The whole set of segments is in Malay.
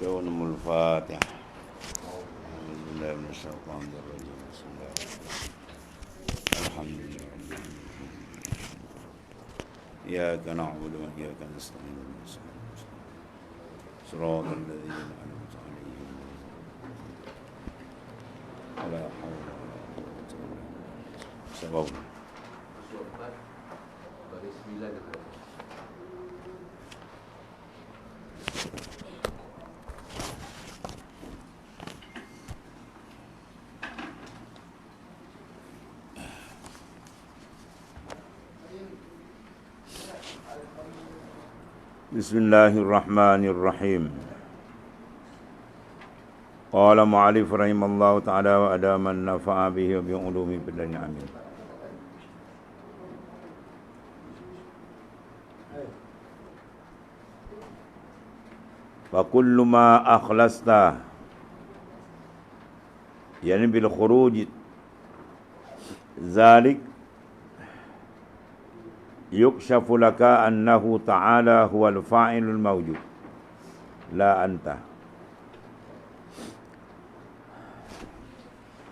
يوم الفاتحة. أعوذ بالله من الشيطان الرجيم. بسم الله الحمد لله رب العالمين. إياك نعبد وإياك نستعين صراط الذين أنعمت عليهم ولا حول ولا قوة إلا بالله. سبب Bismillahirrahmanirrahim. Qala mu'alif rahimallahu ta'ala wa adaman nafa'a bihi wa bi'ulumi bidani amin. Wa kullu ma akhlasta yani bil khuruj zalik yukshafu laka annahu ta'ala huwal fa'ilul mawjud la anta.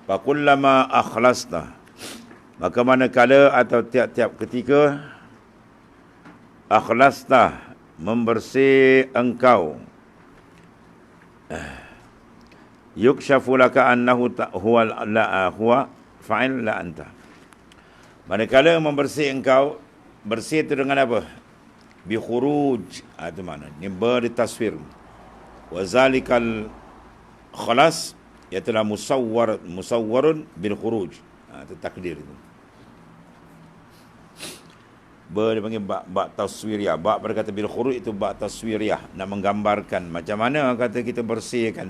Fa kullama akhlasta, maka manakala atau tiap-tiap ketika akhlasta membersih engkau, yukshafu laka annahu huwa fa'il la anta. Manakala membersih engkau, bersih itu dengan apa? Bi khuruj, itu mana? Ini beri taswir. Wa zalikal khalas, iaitu musawwarun bil khuruj. Itu takdir itu. Dia panggil ba taswiriyah. Ba berkata bil khuruj itu ba taswiriyah, nak menggambarkan macam mana kata kita bersihkan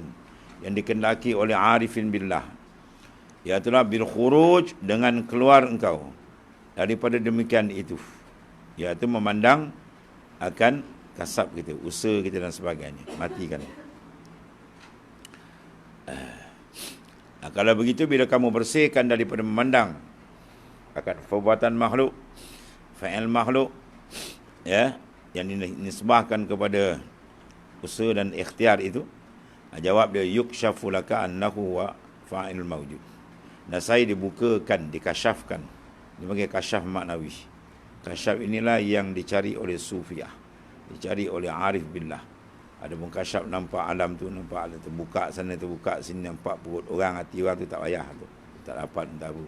yang dikendaki oleh arifin billah. Iaitu bil khuruj, dengan keluar engkau daripada demikian itu, iaitu memandang akan kasab kita, usaha kita dan sebagainya, matikan. Kalau begitu, bila kamu bersihkan daripada memandang akan perbuatan makhluk, fa'il makhluk, ya, yang dinisbahkan kepada usaha dan ikhtiar itu, jawab dia yukshafu laka annahu wa fa'il mawjud. Dan saya dibukakan, dikasyafkan. Dia panggil kasyaf maknawi. Kasyaf inilah yang dicari oleh sufiah, dicari oleh arif billah. Ada pun kasyaf nampak alam tu, nampak alam terbuka sana, terbuka sini, nampak perut orang, hati orang tu tak payah tu. Tak dapat tahu.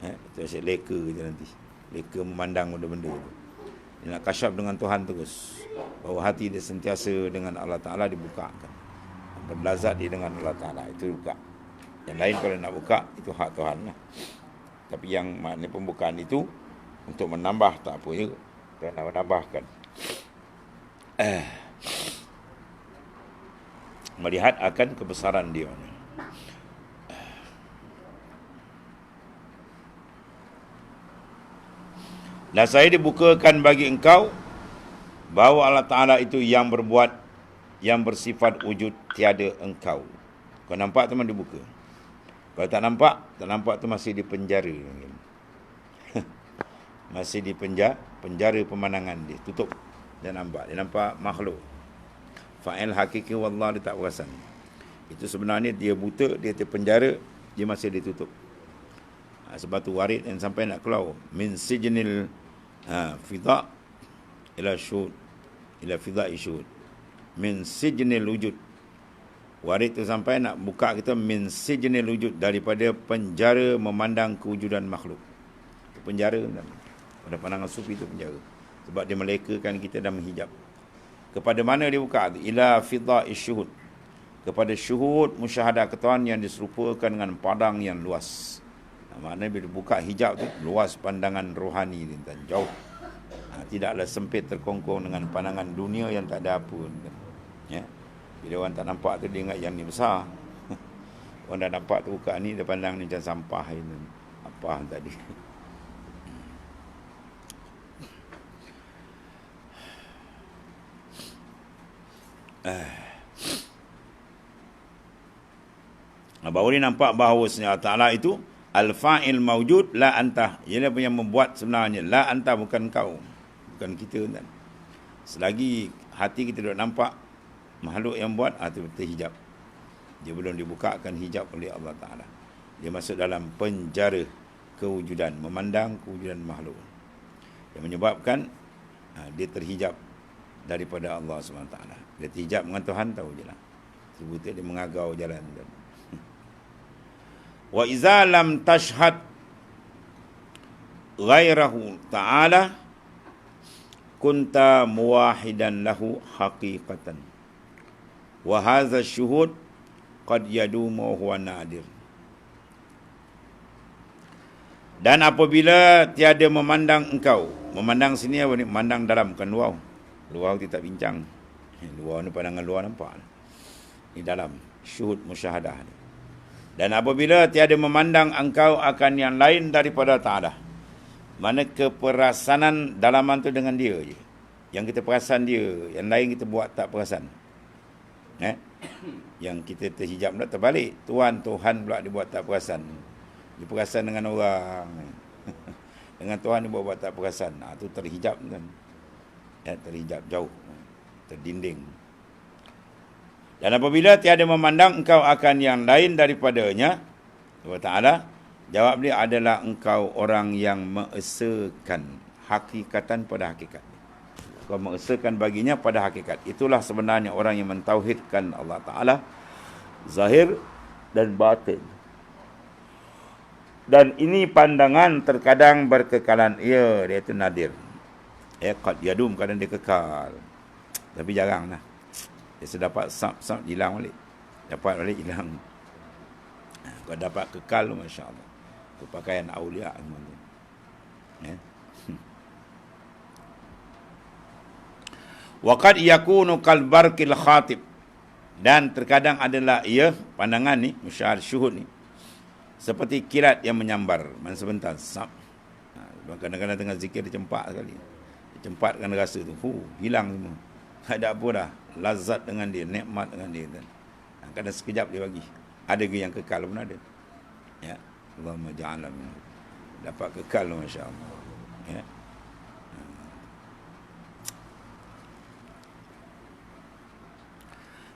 Itu asyik leka kita nanti. Leka memandang benda-benda tu. Dia nak kasyaf dengan Tuhan terus. Bahawa hati dia sentiasa dengan Allah Ta'ala dibukakan. Berlazat dia dengan Allah Ta'ala, itu buka. Yang lain kalau nak buka, itu hak Tuhan lah. Tapi yang makna pembukaan itu untuk menambah, tak apa juga. Dia nak menambahkan. Melihat akan kebesaran dia. Dan saya dibukakan bagi engkau bahawa Allah Ta'ala itu yang berbuat, yang bersifat wujud, tiada engkau. Kau nampak teman dibuka. Kalau tak nampak tu masih di penjara. Masih di penjara pemandangan dia, tutup. Dia nampak makhluk. Fa'il hakiki wallah, dia tak perasan. Itu sebenarnya dia buta, dia terpenjara, dia masih ditutup. Sebab tu warid yang sampai nak keluar min sijnil fidha ila syud, ila fidha'i syud, min sijnil wujud. Warid tu sampai nak buka kita min sijnil wujud, daripada penjara memandang kewujudan makhluk. Itu penjara pada pandangan sufi, itu penjara. Sebab dia melekakan kita dan menghijab. Kepada mana dia buka? Ila fidha'i syuhud, kepada syuhud musyahadah ketahuan yang diserupakan dengan padang yang luas. Maknanya bila buka hijab tu, luas pandangan rohani dia, jauh. Tidaklah sempit terkongkong dengan pandangan dunia yang tak ada apa. Ya. Bila orang tak nampak tu, dia ingat yang ni besar. Orang dah nampak tu buka ni, dia pandang ni macam sampah ini. Apa tadi. Baru dia nampak bahawa Allah Ta'ala itu al-fa'il mawjud la anta. Ia yang membuat sebenarnya. La anta, bukan kau, bukan kita kan. Selagi hati kita duduk nampak makhluk yang buat, itu terhijab. Dia belum dibukakan hijab oleh Allah Ta'ala. Dia masuk dalam penjara kewujudan, memandang kewujudan makhluk, yang menyebabkan dia terhijab daripada Allah SWT. Dia terhijab dengan Tuhan, tahu je lah. Sebut dia mengagau jalan. Wa iza lam tashhad ghairahu ta'ala kunta muwahidan lahu haqiqatan. Wa hadha syuhud qad yadumu huwa nadir. Dan apabila tiada memandang engkau, memandang sini apa ni? Memandang dalam, bukan luar. Luar kita tak bincang. Luar ni pandangan luar nampak. Ini dalam, syuhud musyahadah. Dan apabila tiada memandang engkau akan yang lain daripada Ta'ala, mana keperasanan dalaman tu dengan dia je. Yang kita perasan dia, yang lain kita buat tak perasan. Yang kita terhijab pula terbalik. Tuhan pula dibuat tak perasan. Dia perasan dengan orang. Dengan Tuhan dia buat tak perasan. Itu terhijab kan. Terhijab jauh. Terdinding. Dan apabila tiada memandang engkau akan yang lain daripadanya, Allah Ta'ala, jawab dia adalah engkau orang yang mengesakan hakikatan pada hakikat. Kau mengesakan baginya pada hakikat. Itulah sebenarnya orang yang mentauhidkan Allah Ta'ala, zahir dan batin. Dan ini pandangan terkadang berkekalan. Ya, dia itu nadir. Qad yadum, kadang dia kekal. Tapi jarang lah. Dia sedapat sap hilang balik. Dapat balik hilang. Kau dapat kekal, Masya Allah. Itu pakaian awliya. Waqad yakunu kal barqil khatib. Dan terkadang adalah ia, pandangan ni, musyahad syuhud ni, seperti kilat yang menyambar. Mana sebentar, sap. Kadang-kadang tengah zikir dia cempak sekali. Dia cempatkan rasa tu. Hilang semua. Ada apa dah. Lazat dengan dia, nikmat dengan dia. Kadang sekejap dia bagi. Ada ke yang kekal pun ada. Ya. Allahumma ja'ala minhu. Dapat kekal, Masya Allah. Ya.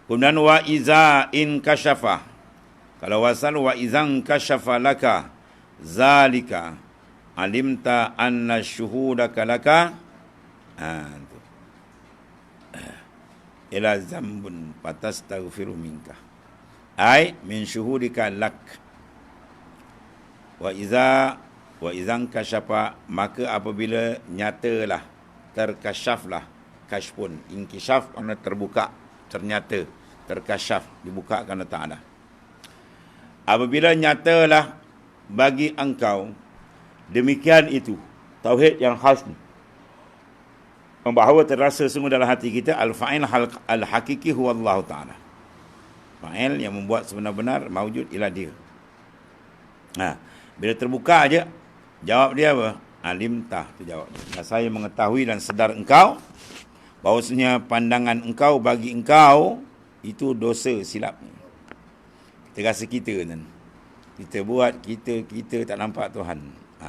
Kemudian wa iza in kasyafa. Kalau wasal wa izan kasyafa laka zalika alimta anna syuhudaka laka ila zambun fatastaghfiru minka. Ai min syuhudika lak. Wa izan kasyafa, maka apabila nyatalah, terkasyaflah, kasyfun, inkishaf makna terbuka, ternyata, terkasyaf, dibukakan oleh Ta'ala. Apabila nyatalah bagi engkau demikian itu, tauhid yang khas ni, bahawa terasa sungguh dalam hati kita, al-fa'il al-hakiki huwa Allah Ta'ala. Fa'il yang membuat sebenar-benar mawujud ialah dia. Bila terbuka aja, jawab dia apa? Alimtah, tu jawab dia. Dan saya mengetahui dan sedar engkau bahawasanya pandangan engkau bagi engkau itu dosa silap. Kita rasa kita kan. Kita buat, kita tak nampak Tuhan.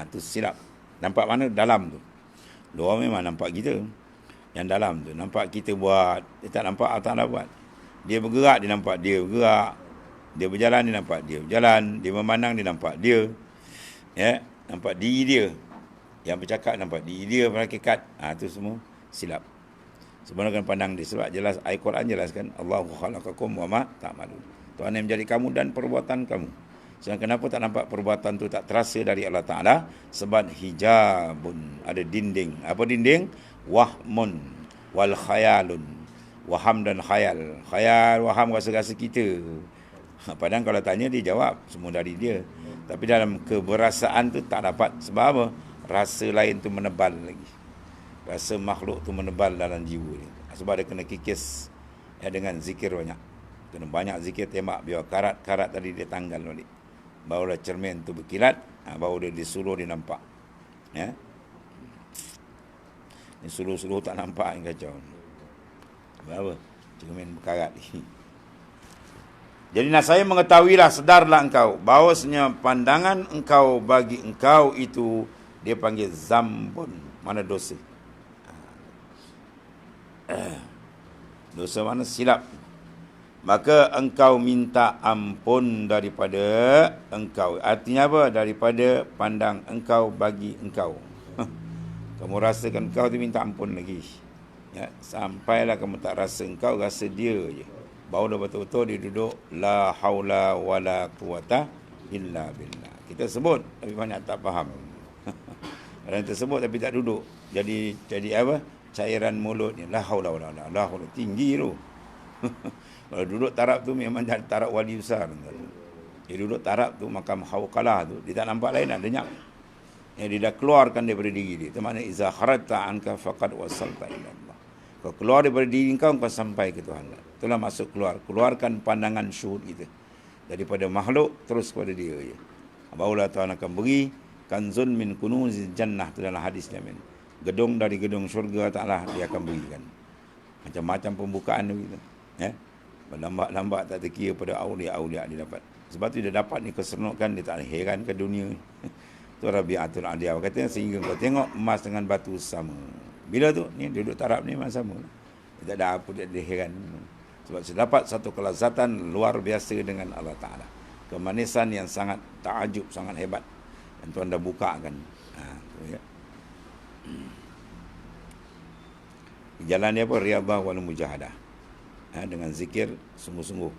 Itu silap. Nampak mana? Dalam tu. Luar memang nampak kita. Yang dalam tu. Nampak kita buat. Dia tak nampak Allah Ta'ala buat. Dia bergerak, dia nampak dia bergerak. Dia berjalan, dia nampak dia berjalan. Dia memandang, dia nampak dia. Ya, nampak diri dia. Yang bercakap nampak diri dia berhakikat. Itu semua silap. Sebenarnya pandang dia. Sebab jelas, ayat Quran jelaskan. Allahu khalaqakum wa ma ta'malun. Tuhan yang menjadi kamu dan perbuatan kamu. Sebab kenapa tak nampak perbuatan tu tak terasa dari Allah Ta'ala? Sebab hijabun. Ada dinding. Apa dinding? Wahmun wal khayalun. Waham dan khayal. Khayal, waham, rasa-rasa kita. Padahal kalau tanya dia jawab. Semua dari dia. Tapi dalam keberasaan tu tak dapat. Sebab apa? Rasa lain tu menebal lagi. Rasa makhluk tu menebal dalam jiwa dia. Sebab dia kena kikis dengan zikir banyak. Kena banyak zikir tembak. Biar karat-karat tadi dia tanggal balik. Barulah cermin tu berkilat. Baru dia disuruh dia nampak. Ya. Ni suruh-suruh tak nampak yang kacau. Berapa? Cermin berkarat ni. Jadi nak saya mengetahuilah, sedarlah engkau bahawasanya pandangan engkau bagi engkau itu dia panggil zambun. Mana dosa? Dosa mana? Silap. maka engkau minta ampun daripada engkau. Artinya apa? Daripada pandang engkau bagi engkau. Kamu rasakan engkau tu minta ampun lagi. Ya, sampailah kamu tak rasa engkau, rasa dia je. Baru dah betul-betul dia duduk la haula wala quwata illa billah. Kita sebut tapi banyak tak faham. Orang tersebut tapi tak duduk. Jadi apa? Cairan mulut ni la haula wala la haula tinggi tu. Kalau duduk tarap tu memang jadi tarap wali besar. Dia duduk tarap tu makam hauqalah tu, dia tak nampak lain, ada nyak. Yang dia dah keluarkan daripada diri dia. Itu makna iza kharajta anka faqad wasalta ila Allah. Kau keluar daripada diri kau sampai ke Tuhan. Itulah masuk keluar. Keluarkan pandangan syuhud kita daripada makhluk terus kepada dia je. Barulah Tuhan akan beri kanzun min kunuzil jannah, itu dalam hadisnya men. Gedung dari gedung syurga Taala dia akan berikan. Macam-macam pembukaan tu gitu. Ya. Lambat-lambat tak terkira pada aulia-aulia dia dapat. Sebab tu dia dapat ni keseronokan, dia tak heran ke dunia. Tu Rabi'atul Adiyah kata, sehingga kau tengok emas dengan batu sama. Bila tu ni duduk tarap ni memang sama. Dia tak ada apa dia heran. Sebab dia dapat satu kelazatan luar biasa dengan Allah Taala. Kemanisan yang sangat takjub, sangat hebat. Dan Tuhan dah bukakan. Tu ya. Jalan dia apa? Riyadhah wal mujahadah. Dengan zikir sungguh-sungguh.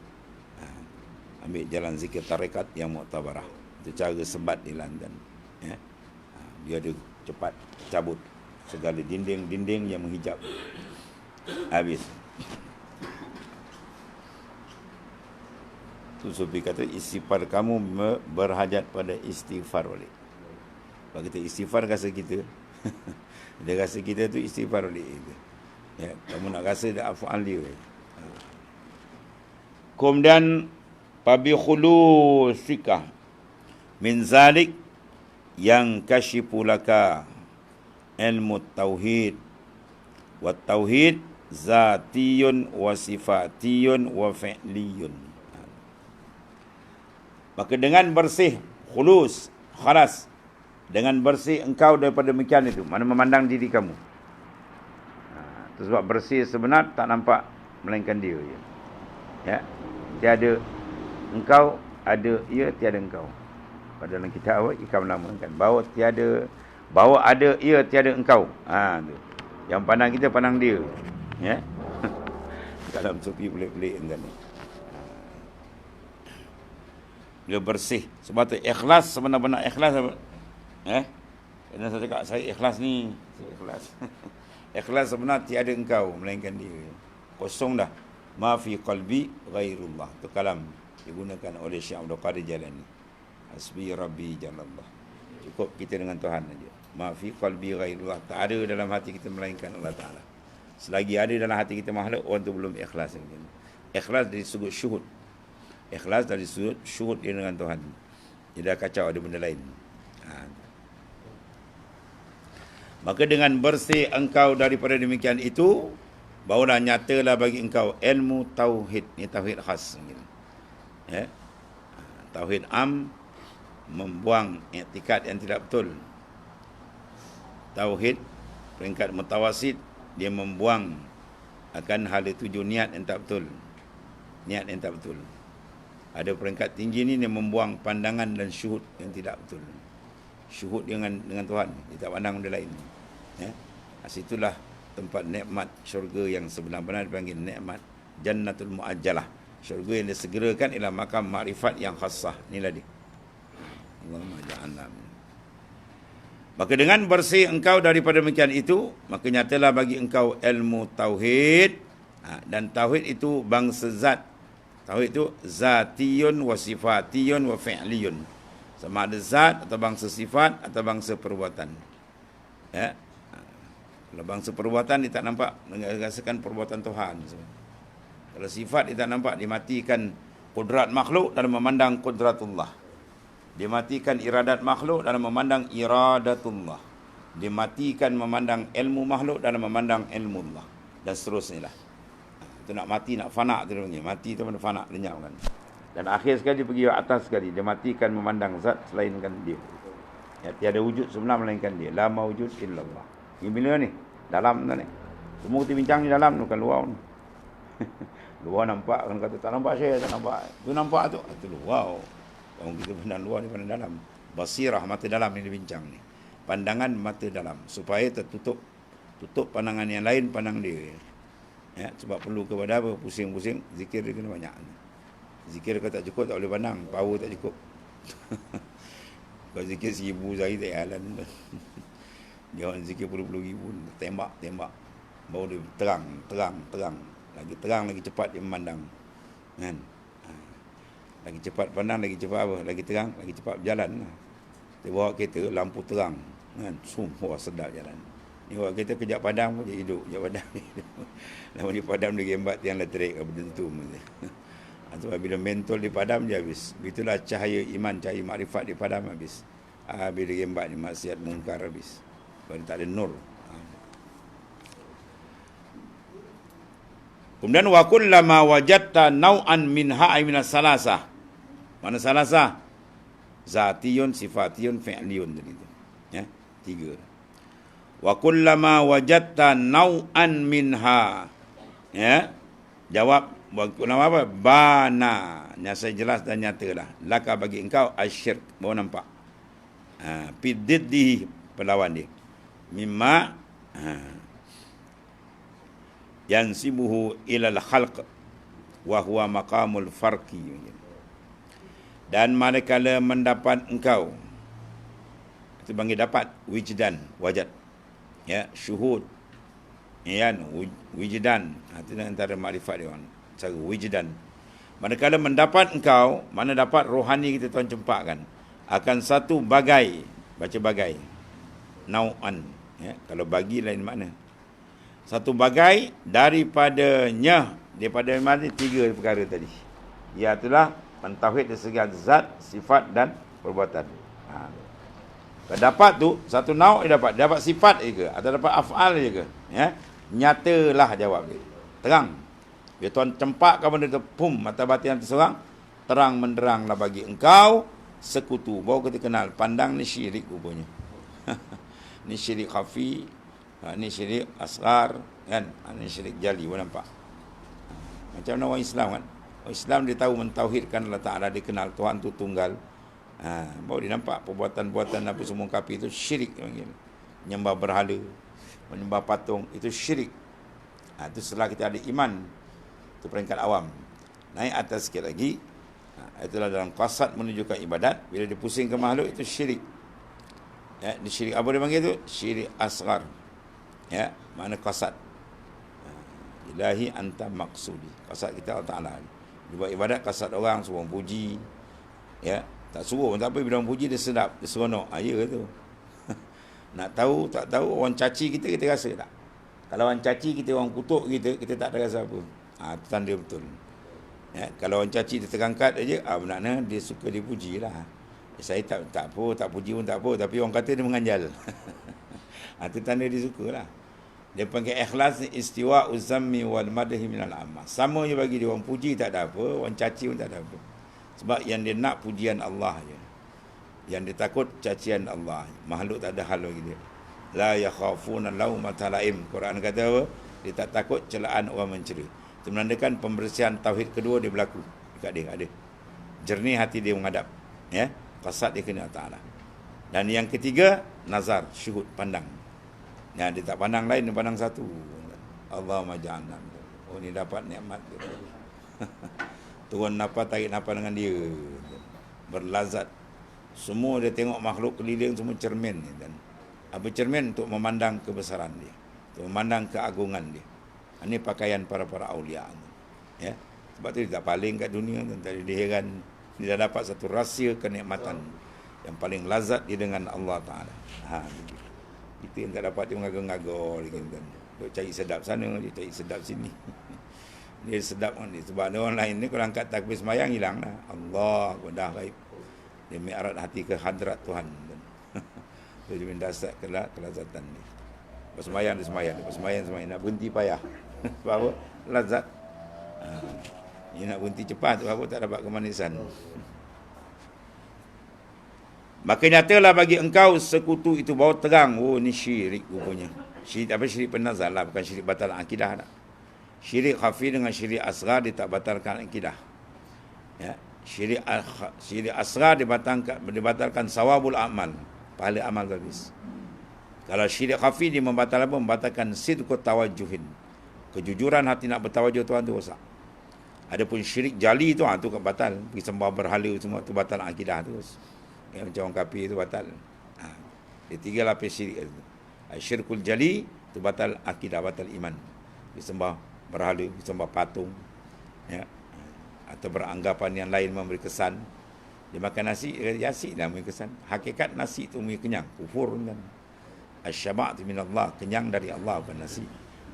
Ambil jalan zikir tarekat yang muktabarah. Itu cara sebat di London. Ya. Dia ada cepat cabut segala dinding-dinding yang menghijab. Habis. Tu Sufi kata istighfar kamu berhajat pada istighfar balik. Kalau kita istighfar rasa kita dia rasa kita tu istighfar balik itu. Ya, kamu nak rasa dah afal dia. Kemudian fabi khulusika min zalik yang kashifu laka ilmu tauhid wa tauhid zatiyun wa sifatiyun wa fi'liyun. Maka dengan bersih khulus khalas, dengan bersih engkau daripada demikian itu, mana memandang diri kamu. Itu sebab bersih sebenar tak nampak melainkan dia je. Ya, tiada engkau, ada ia, tiada engkau. Pada dalam kitab apa? Ikam menamakan bahawa ada ia, tiada engkau. Tu. Yang pandang kita pandang dia. Ya. Dalam sufi pelik-pelik kan ni. Bila bersih, sebab tu ikhlas, sebenar-benar ikhlas apa? Kena saya cakap saya ikhlas ni, saya ikhlas. Ikhlas sebenar tiada engkau melainkan dia. Kosong dah. Ma fi qalbi ghairullah. Itu kalam digunakan oleh Syekh Abdul Qadir Jalani. Hasbi Rabbi Jalallah. Cukup kita dengan Tuhan saja. Ma fi qalbi ghairullah. Tak ada dalam hati kita melainkan Allah Ta'ala. Selagi ada dalam hati kita makhluk, orang tu belum ikhlas. Ikhlas dari sudut syuhud. Ikhlas dari sudut syuhud dia dengan Tuhan. Dia dah kacau ada benda lain. Maka dengan bersih engkau daripada demikian itu, barulah nyatalah bagi engkau ilmu tauhid. Ini tauhid khas. Ya. Tauhid am membuang i'tikad yang tidak betul. Tauhid peringkat mutawasid, dia membuang akan hala tuju niat yang tak betul. Niat yang tak betul. Ada peringkat tinggi ni dia membuang pandangan dan syuhud yang tidak betul. Syuhud dengan Tuhan, dia tak pandang benda lain. Ya. Situlah tempat nikmat syurga yang sebenar-benar dipanggil nikmat jannatul muajjalah. Syurga yang disegerakan ialah makam makrifat yang khassah. Inilah dia. Allahumma ja'alna. Maka dengan bersih engkau daripada demikian itu, maka nyatalah bagi engkau ilmu tauhid. Dan tauhid itu bangsa zat. Tauhid itu zatiyun wa sifatiyun wa fi'liyun. Sama ada zat atau bangsa sifat atau bangsa perbuatan. Ya. Kalau bangsa perbuatan dia tak nampak merasakan perbuatan Tuhan. Kalau sifat dia tak nampak, dia matikan kudrat makhluk dalam memandang kudratullah. Dia matikan iradat makhluk dalam memandang iradatullah. Dia matikan memandang ilmu makhluk dalam memandang ilmu Allah. Dan seterusnya lah. Itu nak mati, nak fana tu dia. Mati tu mana fana, lenyap kan. Dan akhir sekali dia pergi atas sekali. Dia matikan memandang zat selainkan dia. Ya, tiada wujud sebenar melainkan dia. La mawujud illallah. Ini bila ni? Dalam tu ni. Semua kita bincang ni dalam tu, bukan luar tu. Luar nampak, kan kata tak nampak saya, tak nampak. Tu nampak tu. Itu wow. Kalau kita pandang luar ni pandang dalam. Basirah, mata dalam yang dibincang ni. Pandangan mata dalam. Supaya tertutup. Tutup pandangan yang lain, pandang dia. Ya, sebab perlu kepada apa? Pusing-pusing, zikir dia kena banyak. Zikir kalau tak cukup, tak boleh pandang. Power tak cukup. Kalau zikir 1000 sehari tak jalan. Dia orang zikir puluh-puluh ribu. Tembak. Baru dia terang. Lagi terang, lagi cepat dia memandang. Kan? Lagi cepat pandang, lagi cepat apa? Lagi terang, lagi cepat berjalan. Dia bawa kereta, lampu terang. Kan? Semua sedap jalan. Ni bawa kereta kejap padam pun dia hidup. Kejap padam dia hidup. Lama dia padam dia gembat tiang elektrik. Apa tentu. Sebab bila mentol dia padam dia habis. Itulah cahaya iman, cahaya makrifat dia padam habis. Bila dia gembat ni maksiat mungkar habis. Sebab dia tak ada nur. Kemudian wa kullama wajadta nau'an minha ay minas salasah. Mana salasah? Zatiyun, sifatiyun, fi'liyun tadi tu. Ya, 3. Wa kullama wajadta nau'an minha. Ya. Jawab nama apa? Bana. Nyata jelas dan nyatalah. Laka bagi engkau asyirk. Baru nampak. Pididdi perlawan dia. Mimma yansibuhu ilal khalq wa huwa maqamul farqi. Dan manakala mendapat engkau, itu panggil dapat wijdan, wajad, ya, syuhud, ya, wijdan, itu antara makrifat dia orang, cara wijdan. Manakala mendapat engkau, mana dapat rohani kita tuan cempakkan akan satu bagai, baca bagai, nau'an, ya, kalau bagi lain makna. Satu bagai daripadanya, daripada mana 3 perkara tadi. Iaitulah mentauhid dari segi zat, sifat dan perbuatan. Kalau dapat tu, satu nau' dia dapat sifat je ke? Atau dapat af'al je ke? Ya? Nyatalah jawab dia. Terang. Bila tuan cempakkan benda tu, pum, mata batin terserang, terang menderanglah bagi engkau sekutu. Baru kita kenal, pandang ni syirik rupanya. Ni syirik khafi, ni syirik asghar, kan? Ni syirik jali, pun nampak. Macam mana orang Islam kan? Orang Islam dia tahu mentauhidkan Allah Ta'ala, dia kenal Tuhan tu tunggal. Baru dia nampak perbuatan-perbuatan apa semua kafir itu syirik panggil. Menyembah berhala, menyembah patung, itu syirik. Itu setelah kita ada iman. Itu peringkat awam. Naik atas sikit lagi, itulah dalam qasad menunjukkan ibadat. Bila dia pusing ke makhluk, itu syirik. Ya, di syirik apa dia panggil tu? Syirik asghar. Ya, mana qasad. Ilahi anta maksudi. Qasad kita Allah Ta'ala. Dia buat ibadat, qasad orang suruh puji. Ya, tak suruh, tak apa, bila orang puji dia sedap, dia seronok. Ya tu. Nak tahu, tak tahu, orang caci kita, kita rasa tak? Kalau orang caci kita, orang kutuk kita, kita tak ada rasa apa. Itu tanda betul. Ya, kalau orang caci dia terangkat aja, benarnya dia suka dipuji lah. Saya tak apa, tak puji pun tak apa, tapi orang kata dia menganjal. Itu tanda dia suka lah. Dia panggil ikhlas ni istiwa uzammi wal madhi minal ammah. Sama je bagi dia, orang puji tak ada apa, orang caci pun tak ada apa. Sebab yang dia nak pujian Allah je. Yang dia takut cacian Allah. Makhluk tak ada hal bagi dia. La yakhafuna laumata laim. Quran kata apa? Dia tak takut celaan orang mencela. Itu menandakan pembersihan tauhid kedua dia berlaku dekat dia, ada. Jernih hati dia menghadap, ya. Qasad dia kena Allah Ta'ala. Dan yang ketiga, nazar, syuhud, pandang. Ya, dia tak pandang lain, dia pandang satu. Allahumma ja'alna. Oh, ni dapat nikmat dia. Turun nafas, tarik nafas dengan dia. Berlazat. Semua dia tengok makhluk keliling semua cermin. Dan apa cermin? Untuk memandang kebesaran dia. Untuk memandang keagungan dia. Ini pakaian para-para awliya. Ya. Sebab tu dia tak paling kat dunia. Tadi dia heran. Dia dah dapat satu rahsia kenikmatan. Yang paling lazat dia dengan Allah Ta'ala. Kita yang tak dapat dia mengagur-ngagur. Dia cari sedap sana, dia cari sedap sini. Dia sedap kan dia. Sebab ada orang lain ni kalau angkat takbir semayang hilang lah. Allah dah gaib. Dia mi'raj hati ke hadrat Tuhan. Dia mendasar kelazatan ni. Lepas semayang dia semayang. Lepas semayang nak berhenti payah. Sebab apa? Lazat. Dia nak berhenti cepat. Sebab apa? Tak dapat kemanisan. Maka nyatalah bagi engkau sekutu itu baru terang. Oh, ni syirik rupanya. Syirik apa? Syirik penazal lah. Bukan syirik batal akidah lah. Syirik khafi dengan syirik asghar dia tak batalkan akidah. Ya, syirik asghar dibatalkan sawabul amal, pahala amal habis. Kalau syirik khafi dia membatalkan sidqut tawajjuhin. Kejujuran hati nak bertawajuh Tuhan tu rosak. Adapun syirik jali tu tu kan batal. Pergi sembah berhala semua tu batal akidah tu. Ya, macam orang kafir tu batal. Dia 3 lapis syirik tu. Syirkul jali tu batal akidah, batal iman. Pergi sembah berhala, pergi sembah patung. Ya. Atau beranggapan yang lain memberi kesan. Dia makan nasi, asyik dah memberi kesan. Hakikat nasi tu memberi kenyang. Kufur kan. Asyaba'tu minallah, kenyang dari Allah bukan nasi.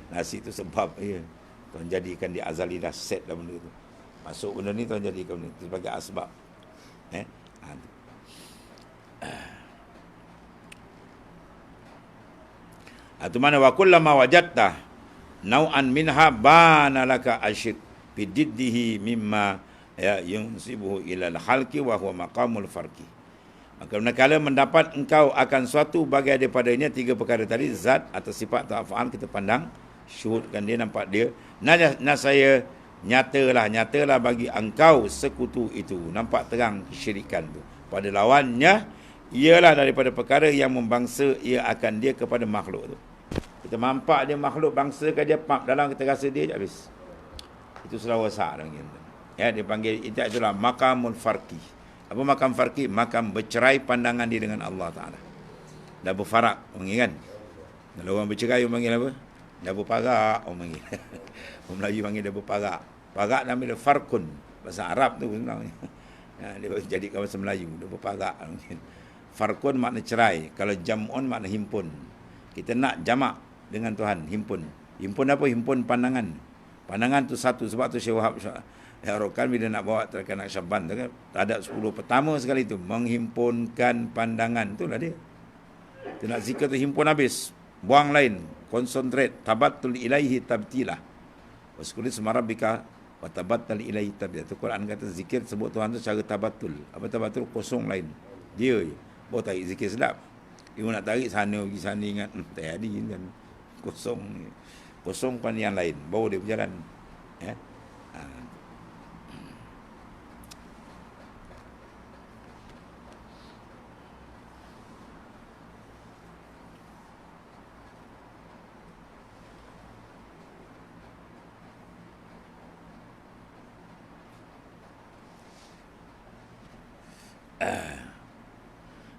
Nasi tu sebab Tuhan jadikan dia azali dah set dah benda tu. Masuk benda ni Tuhan jadikan benda tu sebagai asbab. Itu mana wa kullama wajadta nau'an minha bana laka asyid bididdihi mimma yunsibuhu ila al-khalqi wa huwa maqamul farqi. Maka manakala mendapat engkau akan suatu bagai daripadanya 3 perkara tadi, zat atau sifat atau af'al, kita pandang, syuhudkan dia, nampak dia. Saya nyatalah bagi engkau sekutu itu, nampak terang kesyirikan tu. Pada lawannya ialah daripada perkara yang membangsa ia akan dia kepada makhluk tu. Kita nampak dia makhluk bangsa ke dia dalam kita rasa dia je habis. Itu sudah rosak dah. Ya, dia panggil itulah maqamul farqi. Apa makam farqi? Makam bercerai pandangan dia dengan Allah Taala. Dah berfarak, panggil kan? Kalau orang bercerai orang panggil apa? Dah berparak, orang panggil. Orang Melayu panggil dah berparak. Parak nama dia farqun. Bahasa Arab tu sebenarnya. Ya, dia jadikan bahasa Melayu, dah berparak mungkin. Farqun makna cerai. Kalau jam'un makna himpun. Kita nak jamak dengan Tuhan, himpun. Himpun apa? Himpun pandangan. Pandangan tu satu. Sebab tu Syekh Wahab Rokan bila nak bawa terkena Syaban tu kan, adab 10 pertama sekali tu menghimpunkan pandangan, itulah dia. Tu nak zikir tu himpun habis, buang lain, konsentrate, tabattul ilaihi tabtilah. Wasqul isma rabbika wa tabattal ilaihi tabtilah. Tu Quran kata zikir sebut Tuhan tu secara tabattul. Apa tabattul? Kosong lain. Dia je. Baru tarik zikir sedap. Dia nak tarik sana pergi sana ingat tak ada kan. Kosong. Kosongkan yang lain, baru dia berjalan. Ya.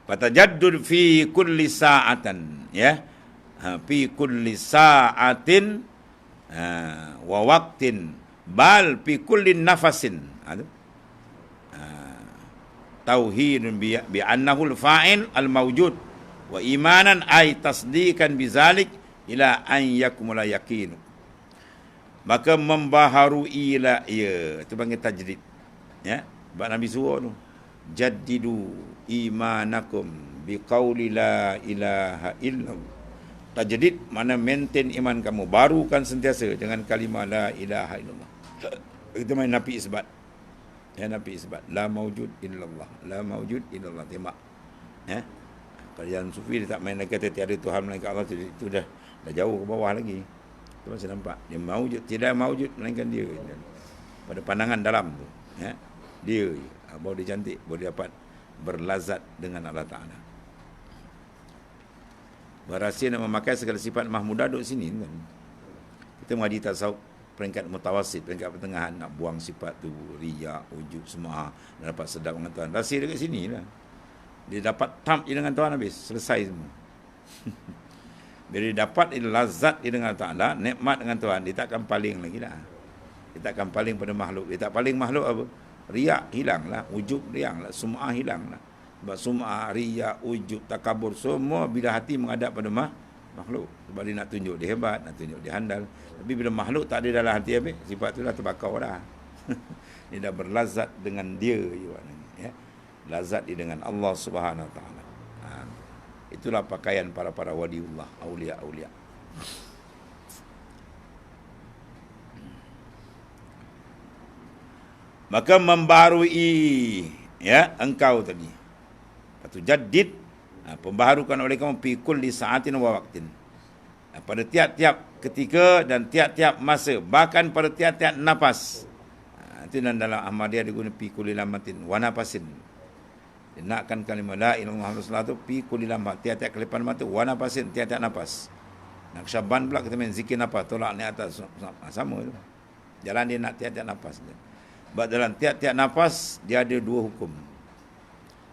Fatajaddud fi kulli sa'atan, ya. Fi kulli sa'atin wa waqtin bal fi kulli nafasin. Tauhidun bi annahu al-fa'il al-mawjud wa imanan ay tasdiqan bizalik ila an yakmula yaqin. Maka membaharui la ya, itu panggil tajdid. Ya, sebab Nabi suruh tu. Jaddidu imanakum biqauli la ilaha illallah. Tajdid mana maintain iman kamu, barukan sentiasa dengan kalimah la ilaha illallah. Itu main nafi isbat. Ya, nafi isbat. La maujud illallah. La maujud illallah. Tembak. Ya. Kalau yang sufi dia tak main kata tiada Tuhan melainkan Allah, itu dah jauh ke bawah lagi. Itu masih nampak. Dia maujud, tidak maujud melainkan dia. Pada pandangan dalam tu. Ya. Dia baru dia cantik, baru dia dapat berlazat dengan Allah Ta'ala. Berhasil nak memakai segala sifat mahmudah duduk sini kan. Kita mengaji tasawuf peringkat mutawasid, peringkat pertengahan, nak buang sifat tu, riya, ujub, semua, dan dapat sedap dengan Tuhan. Rahsia dekat sini lah. Dia dapat tam dengan Tuhan habis, selesai semua. Bila dia dapat lazat dengan Allah Ta'ala, nikmat dengan Tuhan, dia takkan paling lagi lah. Dia takkan paling pada makhluk. Dia tak paling makhluk apa? Riak hilanglah, ujub hilanglah, sum'ah hilanglah. Sebab sum'ah, riak, ujub, takabur, semua bila hati menghadap pada makhluk. Sebab dia nak tunjuk dia hebat, nak tunjuk dia handal. Tapi bila makhluk tak ada dalam hati habis, sifat tu dah terbakar dah. Dia dah berlazat dengan dia. Ya. Lazat dia dengan Allah Subhanahu Wa Taala. Itulah pakaian para waliullah, aulia-aulia. Maka membarui ya engkau tadi. Patu jaddid, pembaharukan oleh kamu fi kulli sa'atin wa waqtin. Pada tiap-tiap ketika dan tiap-tiap masa, bahkan pada tiap-tiap nafas. Itu dalam Ahmadiyah diguna fi kulli lamatin wa nafasin. Dia nakkan kalimah la ilaha illallah Rasulullah tu fi kulli lamah, tiap-tiap kelipan mata, wa nafasin, tiap-tiap nafas. Naqsyaband pula kita main zikir nafas, tolak ni atas, sama tu. Jalan dia nak tiap-tiap nafas. Sebab dalam tiap-tiap nafas dia ada dua hukum.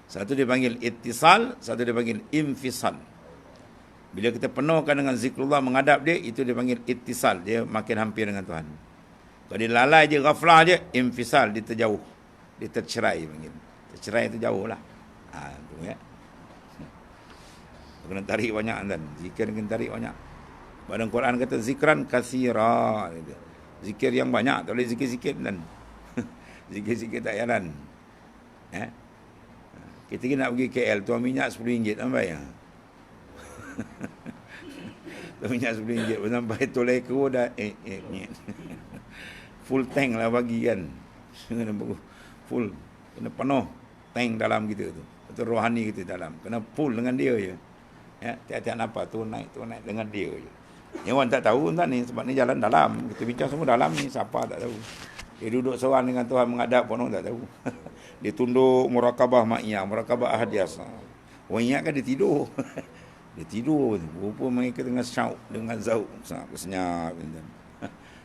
Satu dia panggil ittisal, satu dia panggil infisal. Bila kita penuhkan dengan zikrullah, menghadap dia, itu dia panggil ittisal, dia makin hampir dengan Tuhan. Kalau dia lalai je, ghaflah je, infisal, dia terjauh, dia tercerai panggil. Tercerai tu jauh lah. Tu ya. Kena tarik banyak kan, zikir kena tarik banyak. Badan Quran kata zikran katsira, zikir yang banyak, tak boleh zikir-zikir dan zikir-zikir tak jalan. Kita nak pergi KL, tuan minyak RM10 sampai ya. Tuan minyak RM10 sampai tolai kero dah full tank lah bagi kan. Full, kena penuh tank dalam kita tu. Betul rohani kita dalam. Kena full dengan dia je. Ya, tiap-tiap nafas tu naik dengan dia je. Yang orang tak tahu entah ni, sebab ni jalan dalam. Kita bincang semua dalam ni, siapa tak tahu. Dia duduk seorang dengan Tuhan menghadap pun orang tak tahu. Dia tunduk murakabah ma'iyah, murakabah ahadiyas. Orang ingat kan dia tidur. Dia tidur. Rupa mereka tengah syauk dengan zauk. Senyap.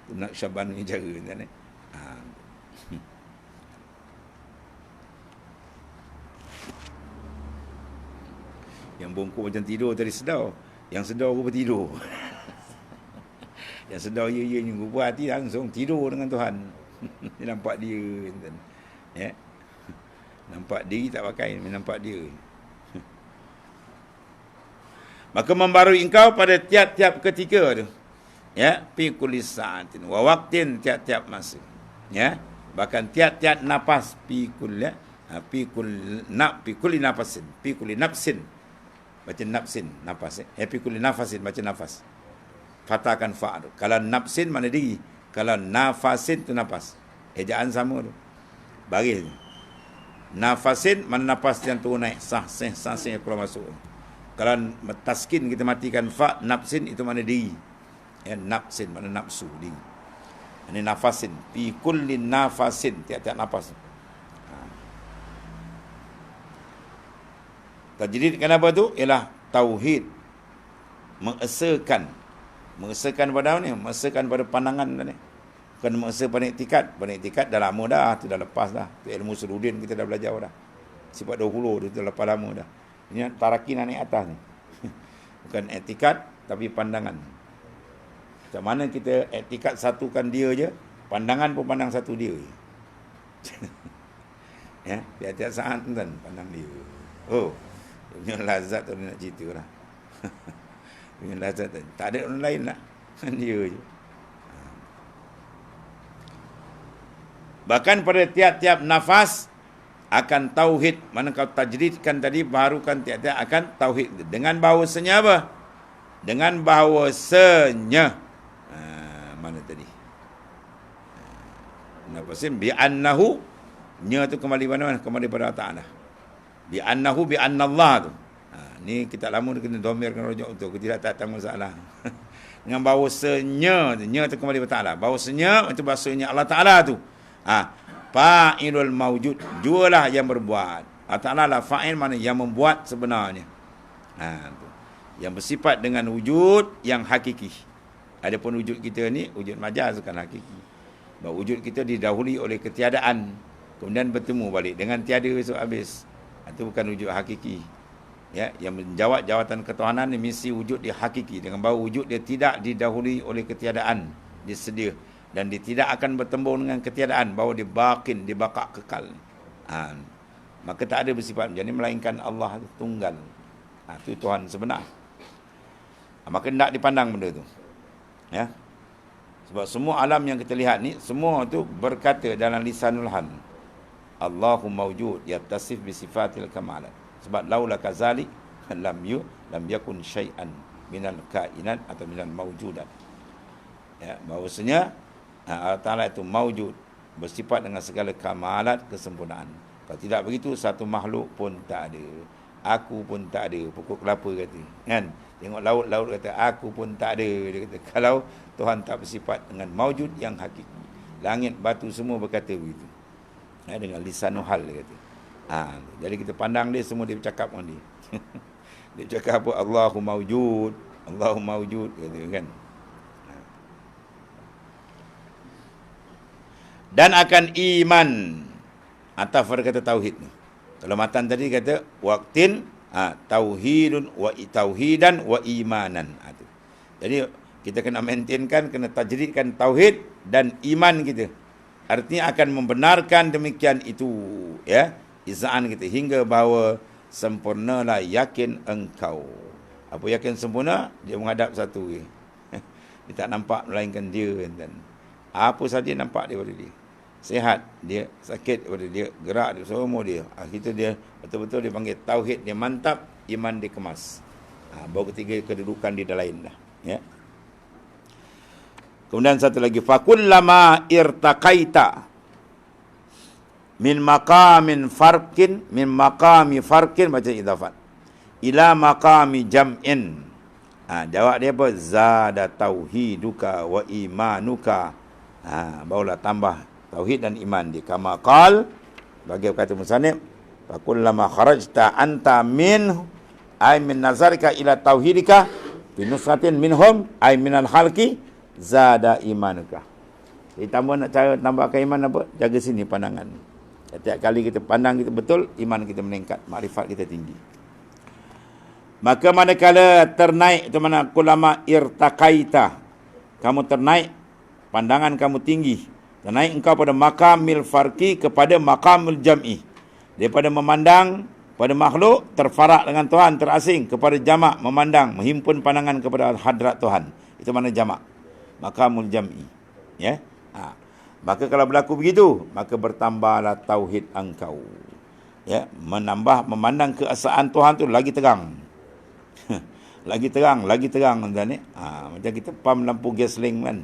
Tu nak Syaban ni jaga. Yang bongkok macam tidur tadi sedar. Yang sedar rupa tidur. Yang sedar ya ni rupa hati langsung tidur dengan Tuhan. Dia nampak dia. Ya. Nampak diri tak pakai, nampak dia. Maka membarui engkau pada tiap-tiap ketika tu. Ya, fi kulli sa'atin wa waqtin, tiap-tiap masa. Ya, bahkan tiap-tiap nafas, fi kulli nafasin, fi kulli nafsin. Baca nafsin, nafas fi kulli nafasin, baca nafas. Fatahkan fa tu. Kalau nafsin mana diri, kalau nafasin tu nafas. Ejaan sama tu. Baris. Nafasin mana nafas yang turun naik, sah keluar masuk. Kalau taskin kita matikan fa, nafsin itu mana diri. Ya, nafsin mana nafsu diri. Ini nafasin, fi kulli nafasin, tiap-tiap nafas. Tajdid kenapa tu? Ialah tauhid. Mengesakan pada ni, mengesakan pada pandangan ni. Bukan masa pada iktikat dah lama dah, tu dah lepas dah. Tu ilmu Surudin kita dah belajar dah. Sifat dahulu tu dah lepas lama dah. Ini taraki nak naik atas ni. Bukan iktikat tapi pandangan. Macam mana kita iktikat satukan dia je, pandangan pun pandang satu dia je. Ya, tiap-tiap saat kan pandang dia. Oh, punya lazat tu nak cerita lah. Punya lazat tu. Tak ada orang lain lah. Dia je. Bahkan pada tiap-tiap nafas akan tauhid. Mana kau tajdidkan tadi, baharukan tiap-tiap akan tauhid. Dengan bahawasanya apa? Dengan bahawasanya. Mana tadi? Nafasin bi'annahu. Nya tu kembali mana? Kembali pada Ta'ala. Bi'annahu bi'annallah tu. Ni kita lama dia kena domirkan rojok tu. Kita tak tahu masalah. Dengan bahawasanya. Nya tu kembali pada Ta'ala. Bahawasanya itu bahasanya Allah Ta'ala tu. Fa'ilul mawjud, jualah yang berbuat. Allah Ta'ala lah fa'il, mana yang membuat sebenarnya. Yang bersifat dengan wujud yang hakiki. Adapun wujud kita ni wujud majaz, bukan hakiki. Bahawa wujud kita didahului oleh ketiadaan, kemudian bertemu balik dengan tiada esok habis. Itu bukan wujud hakiki. Ya, yang menjawab jawatan ketuhanan ni mesti wujud dia hakiki, dengan bahawa wujud dia tidak didahului oleh ketiadaan, dia sedia. Dan dia tidak akan bertembung dengan ketiadaan, bahawa dia bakin, dia bakak kekal. Maka tak ada bersifat macam ni, melainkan Allah tunggal. Itu Tuhan sebenar. Maka tidak dipandang benda tu. Ya. Sebab semua alam yang kita lihat ni, semua tu berkata dalam lisanul hal. Allahu mawjud, yattasif bisifatil kamalat. Sebab laula kazalik, lam yakun syai'an minal kainat atau minal mawjudat. Ya, bahawasanya Allah Ta'ala itu mawjud, bersifat dengan segala kamalat, kesempurnaan. Kalau tidak begitu, satu makhluk pun tak ada. Aku pun tak ada. Pokok kelapa kata. Kan? Tengok laut kata aku pun tak ada. Dia kata kalau Tuhan tak bersifat dengan maujud yang hakiki. Langit, batu semua berkata begitu. Dengan lisanul hal dia kata. Jadi kita pandang dia semua dia bercakap dengan dia. Dia cakap apa? Allahu maujud, Allahu maujud kata kan. Dan akan iman atas kata tauhid ni. Kalau matan tadi kata waqtin tauhidun wa tauhidan wa imanan. Jadi kita kena maintainkan, kena tajridkan tauhid dan iman kita. Artinya akan membenarkan demikian itu, ya. Izaan kita hingga bahawa sempurnalah yakin engkau. Apa yakin sempurna? Dia menghadap satu. Dia tak nampak melainkan dia. Dan apa saja nampak daripada dia. Sihat dia, sakit daripada dia, gerak dia, semua dia. Kita dia betul-betul dia panggil tauhid, dia mantap, iman dia kemas. Baru ketiga kedudukan dia dah lain dah. Ya. Kemudian satu lagi, fakullama irtaqaita min maqamin farqin min maqami farqin, baca idafat ila maqami jam'in. Jawab dia apa? Zada tauhiduka wa imanuka. Barulah tambah tauhid dan iman dia. Kama qal, bagi kata musannif, fa kullama kharajta anta min ay min nazarika ila tauhidika bi nusratin minhum ay minal khalqi zada imanuka. Jadi tambah nak cara tambahkan iman apa? Jaga sini pandangan. Setiap kali kita pandang kita betul, iman kita meningkat, makrifat kita tinggi. Maka manakala ternaik itu mana kullama irtaqaita, kamu ternaik, pandangan kamu tinggi, ternaik engkau pada maqamil farqi kepada maqamul jam'i. Daripada memandang pada makhluk terfarak dengan Tuhan, terasing, kepada jamak, memandang, menghimpun pandangan kepada hadrat Tuhan. Itu mana jamak? Maqamul jam'i. Ya. Maka kalau berlaku begitu, maka bertambahlah tauhid engkau. Ya, menambah memandang keesaan Tuhan tu lagi terang. lagi terang tuan ni. Macam kita pam lampu gasling kan.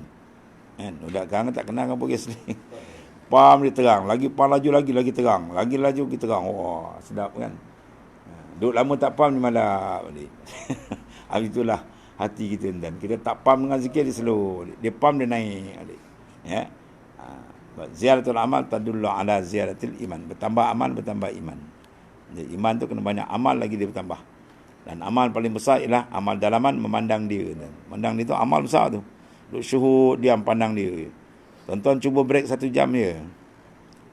Budak sekarang tak kenal lampu gasling. Pam dia terang, lagi pam laju lagi terang, lagi laju lagi terang. Wah, sedap kan. Duduk lama tak pam ni malah balik. Itulah hati kita tuan. Kita tak pam dengan zikir dia slow. Dia pam dia naik balik. Ya. Ziyaratul amal tadullu ala ziyaratil iman. Bertambah amal, bertambah iman. Jadi iman tu kena banyak amal lagi dia bertambah. Dan amal paling besar ialah amal dalaman, memandang dia. Memandang dia tu amal besar tu. Duduk syuhud, diam pandang dia. Tuan-tuan cuba break 1 jam je.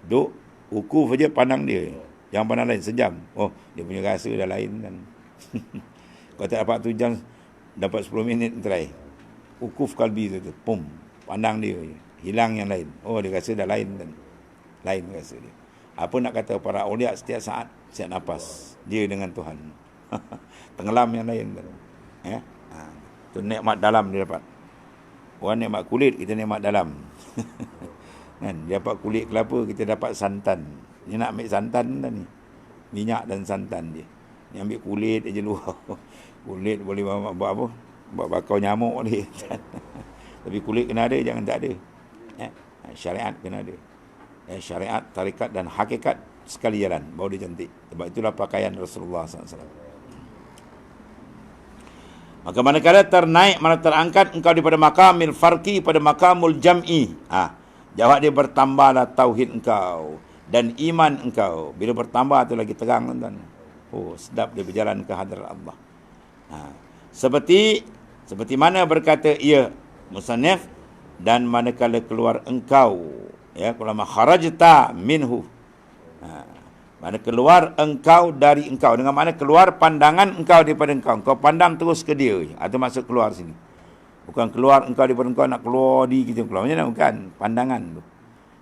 Duduk, wukuf saja pandang dia. Jangan pandang lain, sejam. Oh, dia punya rasa dah lain kan. Kalau tak dapat 1 jam, dapat 10 minit, try. Wukuf kalbi tu, pum, pandang dia. Hilang yang lain. Oh, dia rasa dah lain kan. Lain rasa dia. Apa nak kata para awliya setiap saat, setiap nafas. Dia dengan Tuhan. Tenggelam yang lain kan. Ya? Tu nikmat dalam dia dapat. Orang nikmat kulit, kita nikmat dalam. Kan? Dia dapat kulit kelapa, kita dapat santan. Dia nak ambil santan dah ni. Minyak dan santan dia. Dia ambil kulit aja luar. Kulit boleh buat apa? Buat bakau nyamuk boleh. Tapi kulit kena ada, jangan tak ada. Ya? Syariat kena ada. Syariat, tarikat dan hakikat sekali jalan. Baru dia cantik. Sebab itulah pakaian Rasulullah SAW. Maka manakala ternaik, mana terangkat engkau daripada maqamil farqi pada maqamul jam'i. Jawab dia, bertambahlah tauhid engkau dan iman engkau. Bila bertambah tu lagi terang tuan. Oh, sedap dia berjalan ke hadrat Allah. Seperti mana berkata ia musannif, dan manakala keluar engkau, ya, kulama kharajta minhu. Mana keluar engkau dari engkau, dengan mana keluar pandangan engkau daripada engkau. Engkau pandang terus ke dia. Itu maksud keluar sini. Bukan keluar engkau daripada engkau nak keluar di kita keluar. Macam mana? Bukan. Pandangan tu.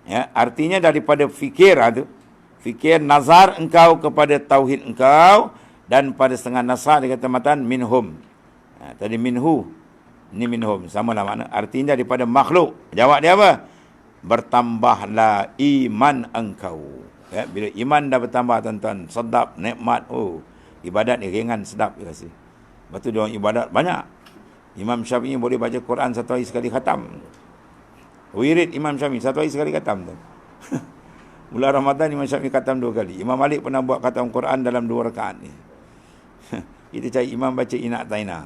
Ya, artinya daripada fikir tu. Fikir nazar engkau kepada tauhid engkau, dan pada setengah nasar dia kata matan minhum. Tadi minhu. Ini minhum. Sama lah makna. Artinya daripada makhluk. Jawab dia apa? Bertambahlah iman engkau. Ya, bila iman dah bertambah tuan-tuan, sedap, nikmat, ibadat ni ringan, sedap dia rasa. Lepas tu dia orang ibadat banyak. Imam Syafi'i boleh baca Quran 1 hari sekali khatam. Wirid Imam Syafi'i 1 hari sekali khatam tu. Bulan Ramadan Imam Syafi'i khatam 2 kali. Imam Malik pernah buat khatam Quran dalam 2 rakaat ni. Kita cari imam baca Inak Taina.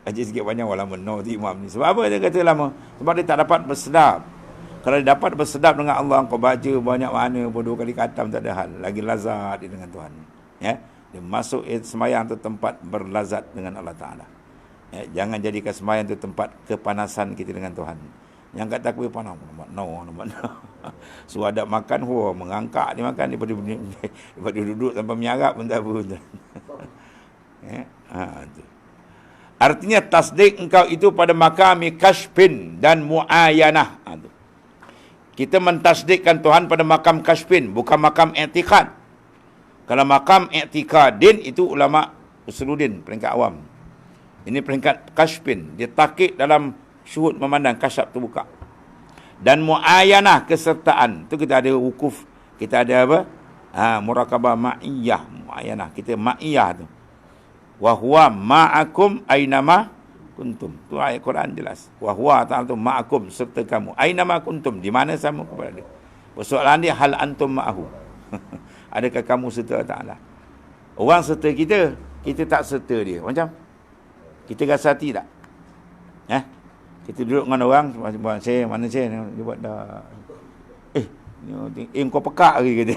Kaji sikit banyak lama no tu imam ni. Sebab apa dia kata lama? Sebab dia tak dapat bersedap. Kalau dia dapat bersedap dengan Allah, kau baca banyak mana pun 2 kali khatam tak ada hal. Lagi lazat dia dengan Tuhan. Ya. Dia masuk sembahyang tu tempat berlazat dengan Allah Ta'ala. Ya. Jangan jadikan sembahyang tu tempat kepanasan kita dengan Tuhan. Yang kat takbir panas. No. Suruh adab makan, mengangkat dia makan. Daripada duduk sampai menyarap pun tak apa. Ya. Tu. Artinya tasdik engkau itu pada makam kashfin dan muayanah. Tu. Kita mentasdikkan Tuhan pada makam kashfin, bukan makam i'tiqad. Kalau makam i'tiqadin itu ulama usuluddin, peringkat awam. Ini peringkat kashfin. Dia takik dalam syuhud memandang, kasyaf terbuka. Dan muayanah, kesertaan. Itu kita ada wukuf, kita ada apa? Murakabah ma'iyah, muayanah. Kita ma'iyah tu. Wa huwa ma'akum ainama kuntum. Tu ayat Quran jelas. Wa huwa ta'ala tu ma'akum, serta kamu. Ainama kuntum, di mana sama kepada dia. Persoalan dia, hal antum ma'ahu. Adakah kamu serta Ta'ala? Orang serta kita, kita tak serta dia. Macam kita rasa hati tak? Kita duduk dengan orang, saya mana saya, dia buat dah. Kau pekak ke kata.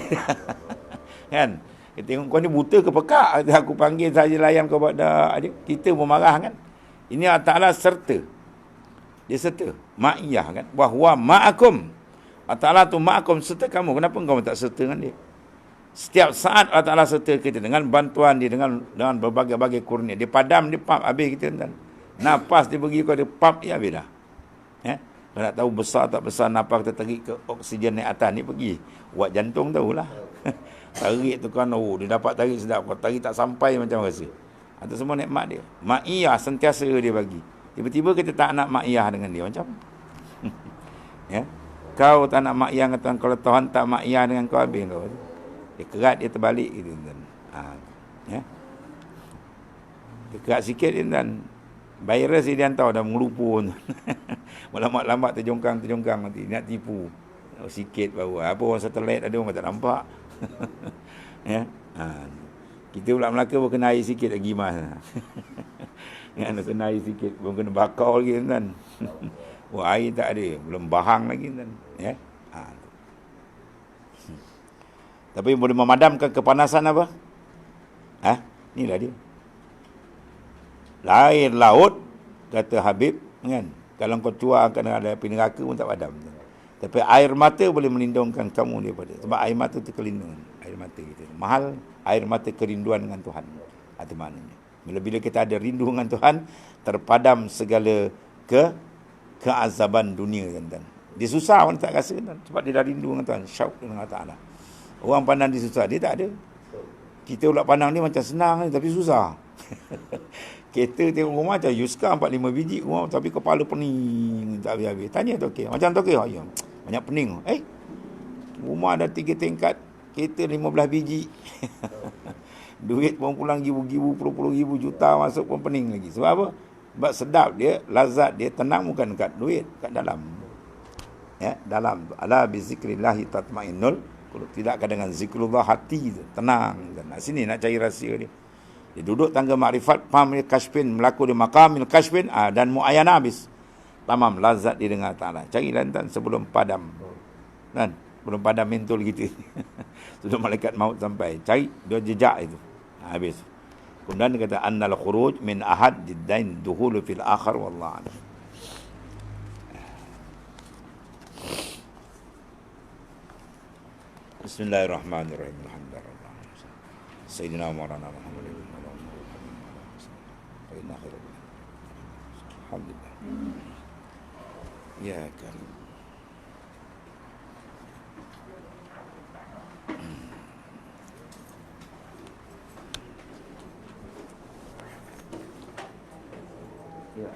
Kan? Kita tengok kau ni buta ke pekak? Aku panggil saja layan kau buat dah. Kita pun marah kan? Ini Allah Ta'ala serta. Dia serta. Ma'iyah kan? Wahwa ma'akum. Allah Ta'ala tu ma'akum, serta kamu. Kenapa kau tak serta dengan dia? Setiap saat Allah Ta'ala serta kita dengan bantuan dia, dengan berbagai-bagai kurnia. Dia padam, dia pump, habis kita kan. Napas dia pergi kau, dia pump, ya habis dah. Kalau nak tahu besar tak besar napas kita tarik ke oksigen naik atas ni pergi. Buat jantung tahulah. Tarik tu kan, dia dapat tarik sedap. Kalau tarik tak sampai macam rasa. Itu semua nikmat dia. Ma'iyah sentiasa dia bagi. Tiba-tiba kita tak nak ma'iyah dengan dia. Macam ya. Kau tak nak ma'iyah dengan Tuhan. Kalau Tuhan tak ma'iyah dengan kau, habis kau. Dia kerat, dia terbalik gitu. Ya. Dia kerat sikit dia dan virus dia hantar dah mengelupur. Lambat-lambat terjongkang nanti. Nak tipu. Sikit baru. Apa orang satelit ada orang tak nampak. Ya. Kita pula Melaka pun kena air sikit lagi mas. Yang kena air sikit pun kena bakar lagi kan. Wah, air tak ada, belum bahang lagi kan. Ya. Tapi boleh memadamkan kepanasan apa? Inilah dia. Air laut kata Habib kan. Kalau kau cuar akan ada api neraka pun tak padam. Tapi air mata boleh melindungkan kamu daripada. Sebab air mata itu kelindungan. Air mata kita. Mahal air mata kerinduan dengan Tuhan. Itu maknanya. Bila kita ada rindu dengan Tuhan, terpadam segala keazaban dunia kan. Dia susah orang tak rasa kan. Sebab dia dah rindu dengan Tuhan. Syauk dengan Allah Ta'ala. Orang pandang dia susah, dia tak ada. Kita pula pandang dia macam senang tapi susah. Kita tengok rumah macam Yuska 4-5 biji rumah, tapi kepala pening tak habis-habis. Tanya Tokek, macam Tokek, ya, banyak pening. Rumah ada 3 tingkat, kereta 15 biji. Duit pun pulang ribu-ribu, puluh-puluh ribu, juta masuk pun pening lagi. Sebab apa? Sebab sedap dia, lazat dia, tenang bukan kat duit, kat dalam. Ya, dalam. Ala bi zikrillahi tatmainnul qulub. Tidak dengan zikrullah hati tu tenang. Nak sini nak cari rahsia dia. Dia duduk tangga makrifat, pamil kashfin, melaku di makamil kashfin, dan muayyana habis. Tamam, lazat dia dengan Ta'ala. Cari lantan sebelum padam. Kan? Sebelum padam mentul kita. Sebelum malaikat maut sampai. Cari dia jejak itu. Habis. Kemudian dia kata, annal khuruj min ahad jiddain duhulu fil akhar wallah alam. Bismillahirrahmanirrahim. Alhamdulillah. Sayyidina Maulana Muhammad. Alhamdulillah. Ya karim. Ya.